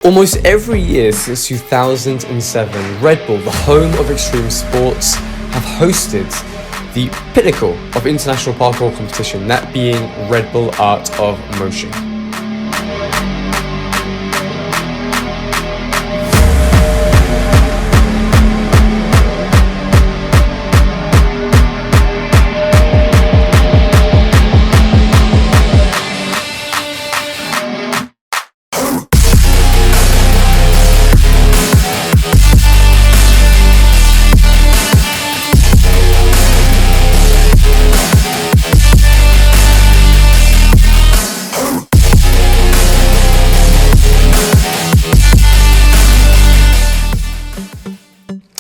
Almost every year since 2007, Red Bull, the home of extreme sports, have hosted the pinnacle of international parkour competition, that being Red Bull Art of Motion.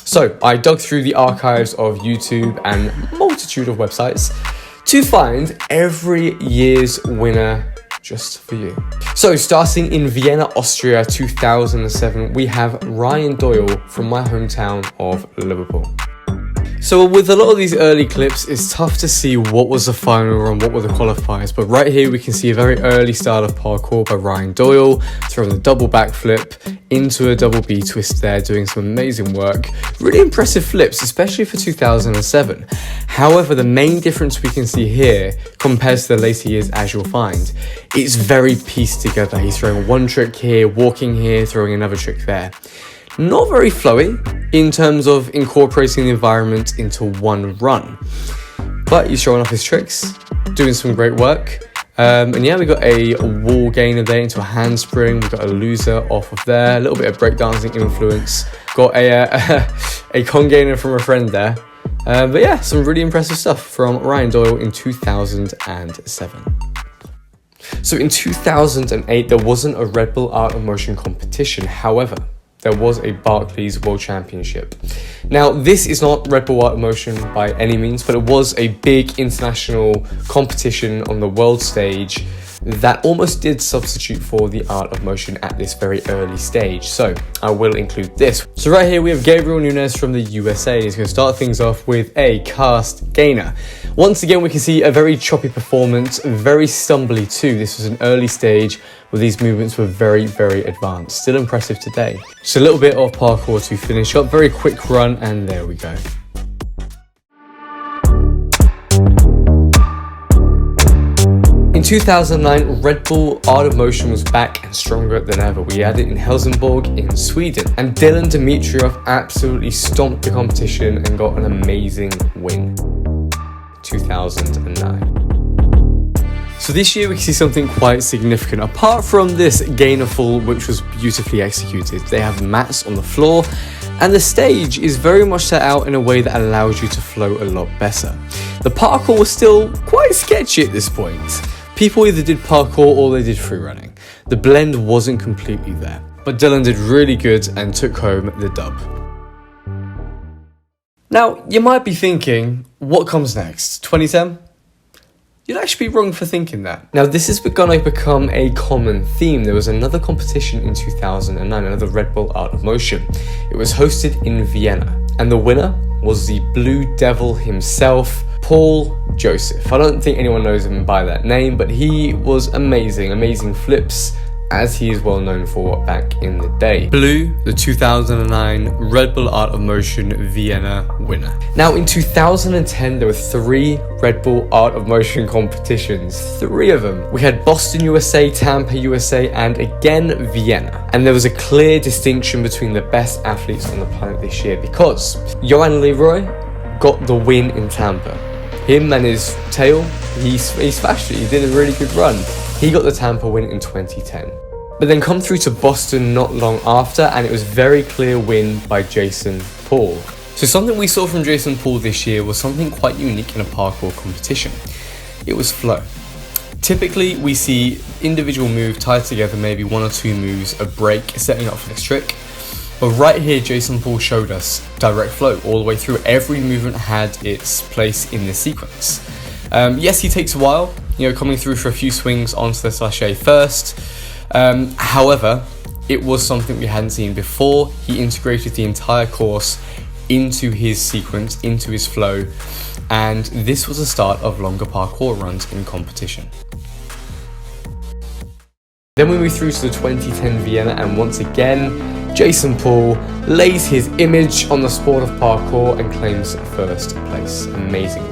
So I dug through the archives of YouTube and multitude of websites to find every year's winner just for you. So starting in Vienna, Austria, 2007, we have Ryan Doyle from my hometown of Liverpool. So with a lot of these early clips, it's tough to see what was the final and what were the qualifiers, but right here we can see a very early style of parkour by Ryan Doyle, throwing the double backflip into a double B twist there, doing some amazing work. Really impressive flips, especially for 2007. However, the main difference we can see here compared to the later years, as you'll find, it's very pieced together. He's throwing one trick here, walking here, throwing another trick there. Not very flowy in terms of incorporating the environment into one run, but he's showing off his tricks, doing some great work. And yeah, we got a wall gainer there into a handspring. We got a loser off of there, a little bit of breakdancing influence. Got a con gainer from a friend there. But yeah, some really impressive stuff from Ryan Doyle in 2007. So in 2008, there wasn't a Red Bull Art of Motion competition. However, there was a Barclays World Championship. Now, this is not Red Bull Art of Motion by any means, but it was a big international competition on the world stage that almost did substitute for the Art of Motion at this very early stage. So I will include this. So right here we have Gabriel Nunes from the USA. He's going to start things off with a cast gainer. Once again, we can see a very choppy performance, very stumbly too. This was an early stage where these movements were very, very advanced. Still impressive today. Just a little bit of parkour to finish up. Very quick run, and there we go. In 2009, Red Bull Art of Motion was back and stronger than ever. We had it in Helsingborg in Sweden, and Dylan Dimitrov absolutely stomped the competition and got an amazing win. 2009. So this year we can see something quite significant. Apart from this gainer fall, which was beautifully executed, they have mats on the floor, and the stage is very much set out in a way that allows you to flow a lot better. The parkour was still quite sketchy at this point. People either did parkour or they did freerunning. The blend wasn't completely there, but Dylan did really good and took home the dub. Now, you might be thinking, what comes next? 2010? You'd actually be wrong for thinking that. Now, this is going to become a common theme. There was another competition in 2009, another Red Bull Art of Motion. It was hosted in Vienna, and the winner was the Blue Devil himself, Paul Joseph. I don't think anyone knows him by that name, but he was amazing flips, as he is well known for back in the day. Blue, the 2009 Red Bull Art of Motion Vienna winner. Now in 2010, there were 3 Red Bull Art of Motion competitions, 3 of them. We had Boston, USA, Tampa, USA, and again Vienna. And there was a clear distinction between the best athletes on the planet this year, because Johan Leroy got the win in Tampa. Him and his tail, he smashed it. He did a really good run. He got the Tampa win in 2010. But then come through to Boston not long after, and it was very clear win by Jason Paul. So something we saw from Jason Paul this year was something quite unique in a parkour competition. It was flow. Typically, we see individual move tied together, maybe 1 or 2 moves, a break, setting up for the next trick. But right here, Jason Paul showed us direct flow all the way through. Every movement had its place in this sequence. Yes, he takes a while, coming through for a few swings onto the sachet first. However, it was something we hadn't seen before. He integrated the entire course into his sequence, into his flow, and this was the start of longer parkour runs in competition. Then we move through to the 2010 Vienna, and once again, Jason Paul lays his image on the sport of parkour and claims first place. Amazing.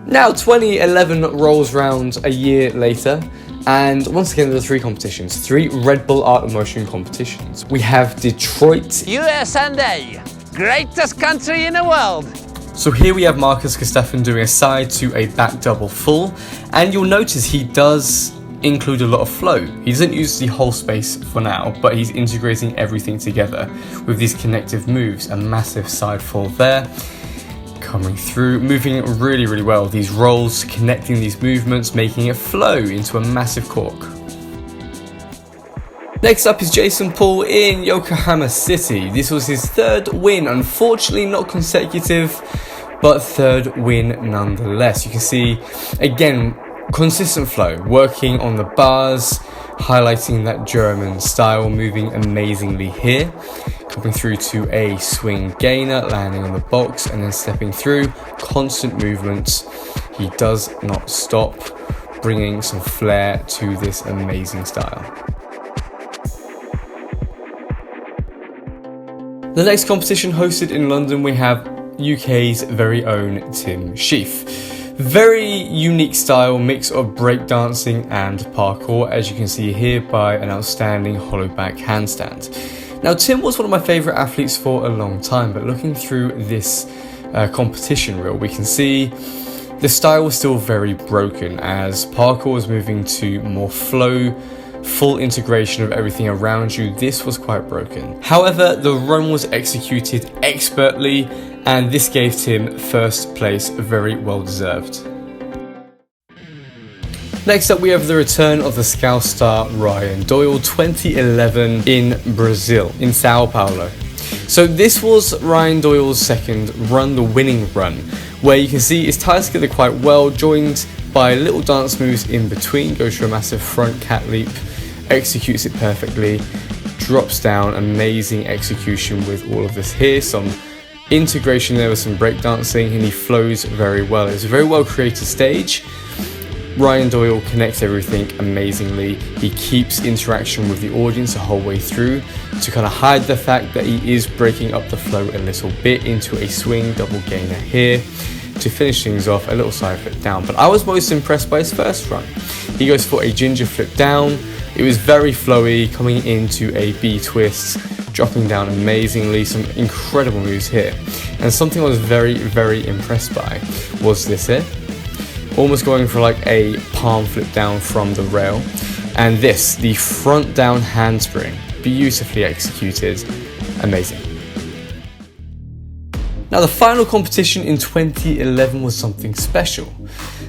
Now 2011 rolls round a year later, and once again there are three competitions, three RedBull Art of Motion competitions. We have Detroit, USA, greatest country in the world. So here we have Marcus Gustafsson doing a side to a back double full, and you'll notice he does include a lot of flow. He doesn't use the whole space for now, but he's integrating everything together with these connective moves. A massive side full there, coming through, moving really, really well. These rolls, connecting these movements, making it flow into a massive cork. Next up is Jason Paul in Yokohama City. This was his third win, unfortunately not consecutive, but third win nonetheless. You can see, again, consistent flow, working on the bars, highlighting that German style, moving amazingly here. Coming through to a swing gainer, landing on the box, and then stepping through, constant movements. He does not stop, bringing some flair to this amazing style. The next competition hosted in London, we have UK's very own Tim Sheaf. Very unique style, mix of breakdancing and parkour, as you can see here by an outstanding hollow back handstand. Now, Tim was one of my favourite athletes for a long time, but looking through this competition reel, we can see the style was still very broken as parkour was moving to more flow, full integration of everything around you. This was quite broken. However, the run was executed expertly, and this gave Tim first place, very well deserved. Next up, we have the return of the Scout star Ryan Doyle, 2011 in Brazil, in Sao Paulo. So this was Ryan Doyle's second run, the winning run, where you can see it's tied together quite well, joined by little dance moves in between, goes for a massive front cat leap, executes it perfectly, drops down, amazing execution with all of this here, some integration there with some breakdancing, and he flows very well. It's a very well created stage. Ryan Doyle connects everything amazingly. He keeps interaction with the audience the whole way through to kind of hide the fact that he is breaking up the flow a little bit into a swing double gainer here to finish things off, a little side flip down. But I was most impressed by his first run. He goes for a ginger flip down. It was very flowy, coming into a B twist, dropping down amazingly, some incredible moves here. And something I was very, very impressed by was this here. Almost going for like a palm flip down from the rail, and this, the front down handspring, beautifully executed, amazing. Now the final competition in 2011 was something special.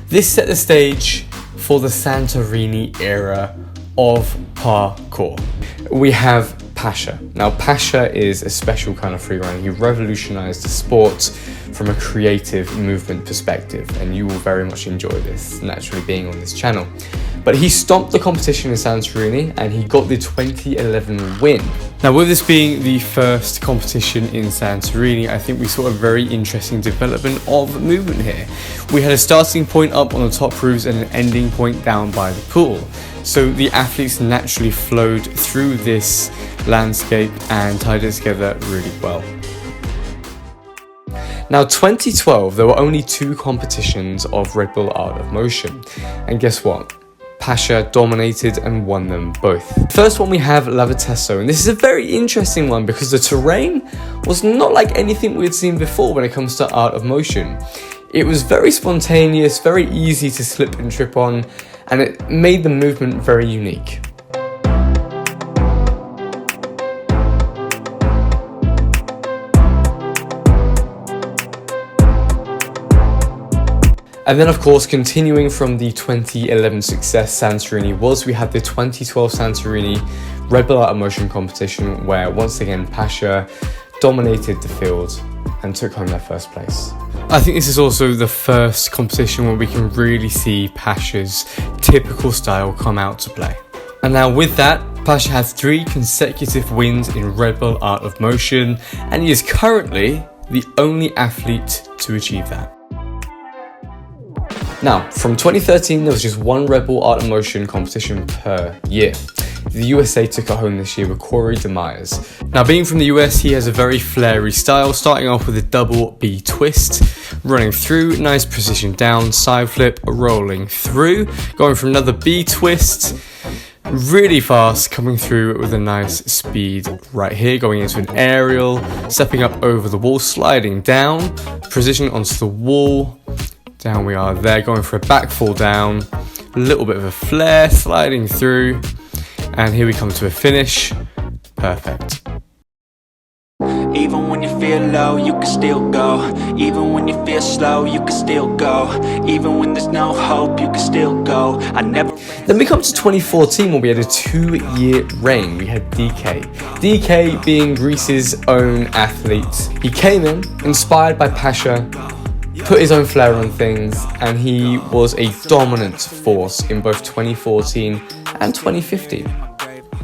This set the stage for the Santorini era of parkour. We have Pasha. Now Pasha is a special kind of freerunner. He revolutionized the sport from a creative movement perspective, and you will very much enjoy this, naturally being on this channel. But he stomped the competition in Santorini and he got the 2011 win. Now with this being the first competition in Santorini, I think we saw a very interesting development of movement here. We had a starting point up on the top roofs and an ending point down by the pool. So the athletes naturally flowed through this landscape and tied it together really well. Now 2012, there were only two competitions of RedBull Art of Motion, and guess what? Pasha dominated and won them both. First one we have Lavatesso, and this is a very interesting one because the terrain was not like anything we had seen before when it comes to Art of Motion. It was very spontaneous, very easy to slip and trip on, and it made the movement very unique. And then of course, continuing from the 2011 success Santorini was, we had the 2012 Santorini RedBull Art of Motion competition where once again Pasha dominated the field and took home their first place. I think this is also the first competition where we can really see Pasha's typical style come out to play. And now with that, Pasha has 3 consecutive wins in RedBull Art of Motion, and he is currently the only athlete to achieve that. Now, from 2013, there was just one RedBull Art of Motion competition per year. The USA took it home this year with Corey DeMeyers. Now, being from the US, he has a very flary style, starting off with a double B twist, running through, nice precision down, side flip, rolling through, going for another B twist, really fast, coming through with a nice speed right here, going into an aerial, stepping up over the wall, sliding down, precision onto the wall, down we are there, going for a back fall down, a little bit of a flare, sliding through, and here we come to a finish. Perfect. Even when you feel low, you can still go. Even when you feel slow, you can still go. Even when there's no hope, you can still go. Then we come to 2014 where we had a 2-year reign. We had DK. DK being Greece's own athlete. He came in, inspired by Pasha, put his own flair on things, and he was a dominant force in both 2014 and 2015.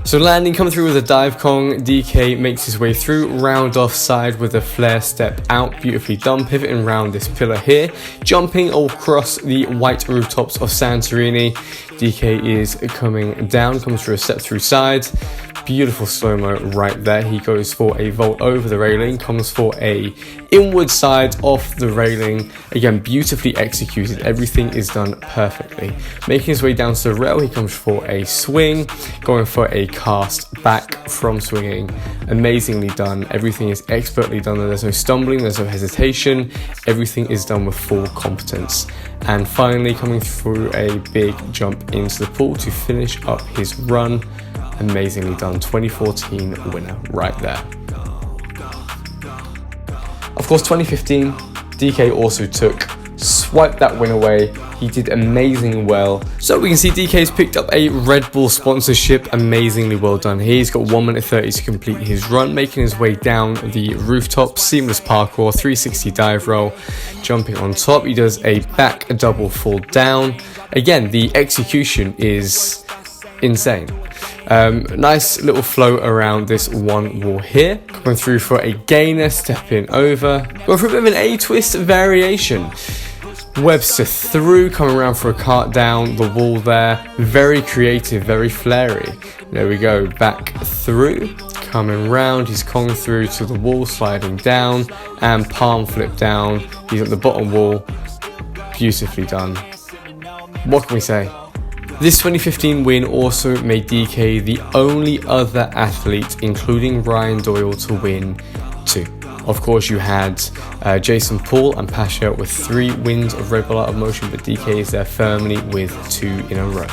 So landing, coming through with a dive Kong, DK makes his way through, round offside with a flare step out, beautifully done, pivoting around this pillar here, jumping across the white rooftops of Santorini. DK is coming down, comes through a step through side, beautiful slow-mo right there. He goes for a vault over the railing, comes for a inward side off the railing, again beautifully executed, everything is done perfectly. Making his way down to the rail, he comes for a swing, going for a cast back from swinging, amazingly done, everything is expertly done, there's no stumbling, there's no hesitation, everything is done with full competence. And finally coming through a big jump into the pool to finish up his run, amazingly done, 2014 winner right there. Of course, 2015, DK also swiped that win away. He did amazingly well. So we can see DK's picked up a RedBull sponsorship, amazingly well done here. He's got 1 minute 30 to complete his run, making his way down the rooftop, seamless parkour, 360 dive roll, jumping on top. He does a back double fall down. Again, the execution is insane. Nice little flow around this one wall here, going through for a gainer, stepping over, going for a bit of an A-twist variation. Webster through, coming around for a cart down the wall there, very creative, very flary. There we go, back through, coming round, he's Kong through to the wall, sliding down, and palm flip down. He's at the bottom wall, beautifully done. What can we say? This 2015 win also made DK the only other athlete, including Ryan Doyle, to win 2. Of course, you had Jason Paul and Pasha with 3 wins of RedBull Art of Motion, but DK is there firmly with 2 in a row.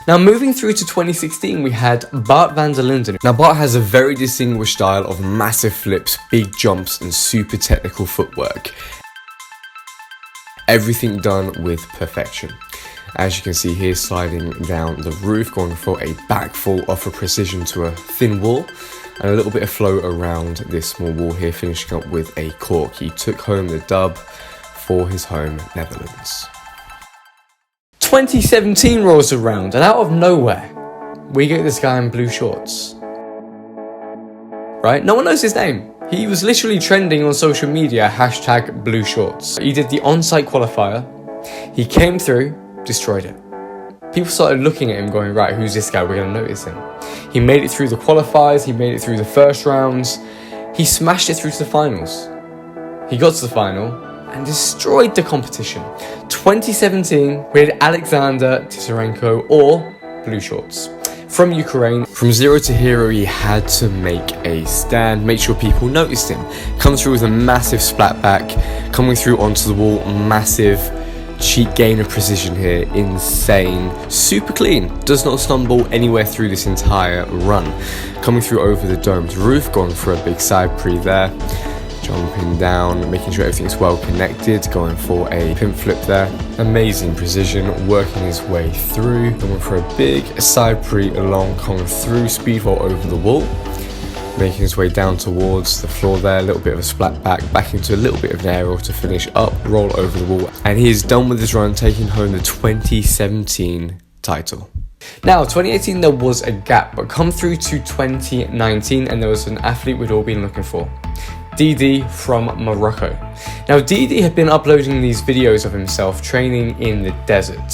Now moving through to 2016, we had Bart van der Linden. Now Bart has a very distinguished style of massive flips, big jumps, and super technical footwork. Everything done with perfection. As you can see here, sliding down the roof, going for a back fall off a precision to a thin wall, and a little bit of flow around this small wall here, finishing up with a cork. He took home the dub for his home Netherlands. 2017 rolls around, and out of nowhere, we get this guy in blue shorts. Right? No one knows his name. He was literally trending on social media, hashtag blue shorts. He did the on-site qualifier. He came through, destroyed it. People started looking at him going, right, who's this guy? We're going to notice him. He made it through the qualifiers. He made it through the first rounds. He smashed it through to the finals. He got to the final and destroyed the competition. 2017, we had Alexander Titarenko, or Blue Shorts. From Ukraine, from zero to hero, he had to make a stand, make sure people noticed him. Comes through with a massive splat back, coming through onto the wall, massive cheek gain of precision here, insane, super clean, does not stumble anywhere through this entire run. Coming through over the domed roof, going for a big side pre there, jumping down, making sure everything's well connected, going for a pimp flip there, amazing precision, working his way through, going for a big side pre along, coming through, speed vault over the wall, making his way down towards the floor there, a little bit of a splat back into a little bit of an aerial to finish up, roll over the wall, and he is done with his run, taking home the 2017 title. Now, 2018 there was a gap, but come through to 2019 and there was an athlete we'd all been looking for. Didi from Morocco. Now Didi had been uploading these videos of himself training in the desert.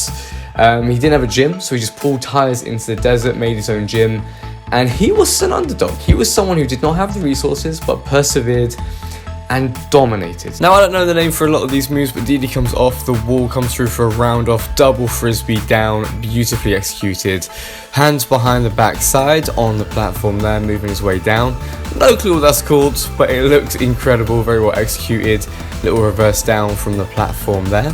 He didn't have a gym, so he just pulled tires into the desert, made his own gym, and he was an underdog. He was someone who did not have the resources but persevered and dominated. Now I don't know the name for a lot of these moves, but Didi comes off the wall, comes through for a round off, double frisbee down, beautifully executed. Hands behind the backside on the platform there, moving his way down. No clue what that's called, but it looked incredible, very well executed. Little reverse down from the platform there.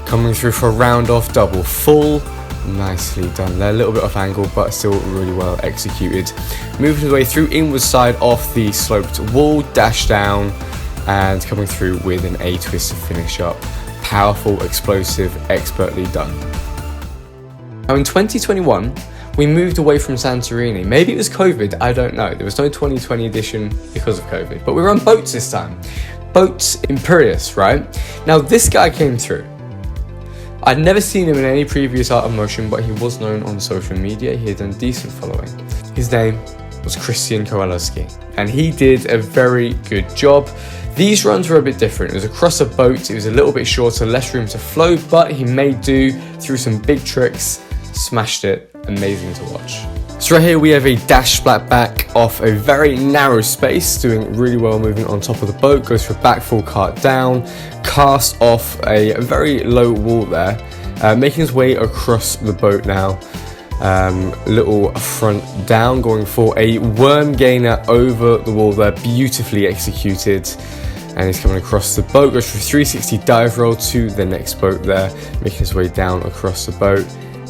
Coming through for a round off, double full. Nicely done there, a little bit off angle, but still really well executed. Moving his way through inward side off the sloped wall, dash down, and coming through with an A-twist to finish up. Powerful, explosive, expertly done. Now in 2021, we moved away from Santorini. Maybe it was COVID, I don't know. There was no 2020 edition because of COVID, but we were on boats this time. Boats Imperius, right? Now this guy came through. I'd never seen him in any previous Art of Motion, but he was known on social media. He had done decent following. His name was Christian Kowalski, and he did a very good job. These runs were a bit different. It was across a boat, it was a little bit shorter, less room to flow, but he made do through some big tricks, smashed it, amazing to watch. So right here we have a dash splat back off a very narrow space, doing really well, moving on top of the boat, goes for a back full cart down, cast off a very low wall there, making his way across the boat now. Little front down, going for a worm gainer over the wall there, beautifully executed. And he's coming across the boat, goes for a 360 dive roll to the next boat there, making his way down across the boat.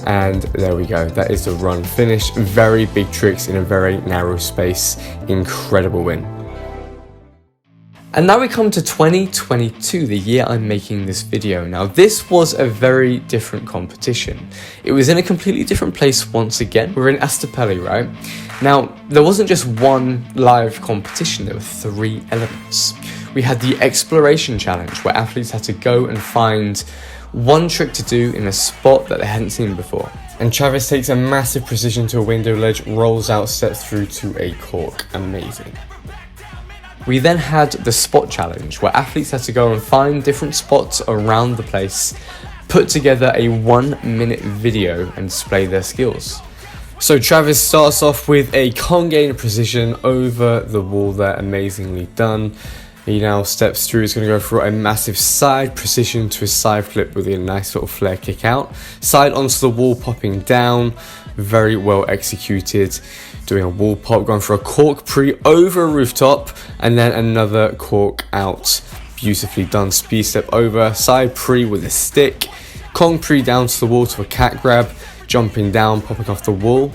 And there we go, that is the run finished. Very big tricks in a very narrow space, incredible win. And now we come to 2022, the year I'm making this video. Now this was a very different competition. It was in a completely different place once again. We're in Astapelli, right? Now there wasn't just one live competition, there were 3 elements. We had the exploration challenge, where athletes had to go and find one trick to do in a spot that they hadn't seen before. And Travis takes a massive precision to a window ledge, rolls out, steps through to a cork. Amazing. We then had the spot challenge, where athletes had to go and find different spots around the place, put together a 1-minute video and display their skills. So Travis starts off with a Kong gain of precision over the wall there, amazingly done. He now steps through, he's going to go for a massive side precision to a side flip with a nice little flare kick out. Side onto the wall, popping down, very well executed. Doing a wall pop, going for a cork pre over a rooftop, and then another cork out. Beautifully done, speed step over, side pre with a stick. Kong pre down to the wall to a cat grab, jumping down, popping off the wall.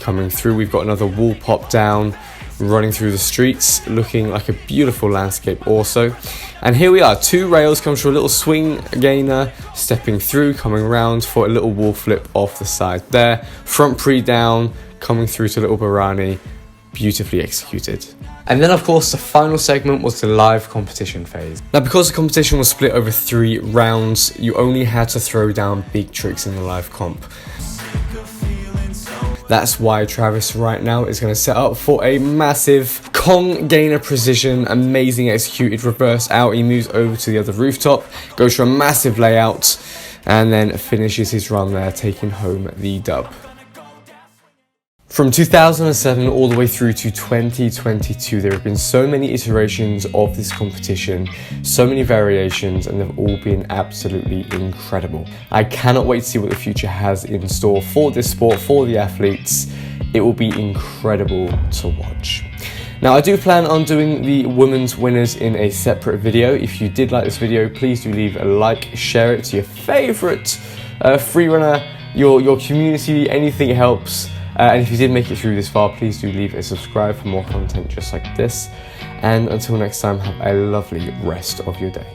Coming through, we've got another wall pop down, running through the streets, looking like a beautiful landscape also. And here we are, 2 rails, comes for a little swing gainer, stepping through, coming around for a little wall flip off the side there. Front pre down, coming through to little Barani, beautifully executed. And then of course the final segment was the live competition phase. Now because the competition was split over 3 rounds, you only had to throw down big tricks in the live comp. That's why Travis right now is going to set up for a massive Kong gainer precision, amazing executed reverse out. He moves over to the other rooftop, goes for a massive layout, and then finishes his run there, taking home the dub. From 2007 all the way through to 2022, there have been so many iterations of this competition, so many variations, and they've all been absolutely incredible. I cannot wait to see what the future has in store for this sport, for the athletes. It will be incredible to watch. Now I do plan on doing the women's winners in a separate video. If you did like this video, please do leave a like, share it to your favorite free runner, your community, anything helps. And if you did make it through this far, please do leave a subscribe for more content just like this. And until next time, have a lovely rest of your day.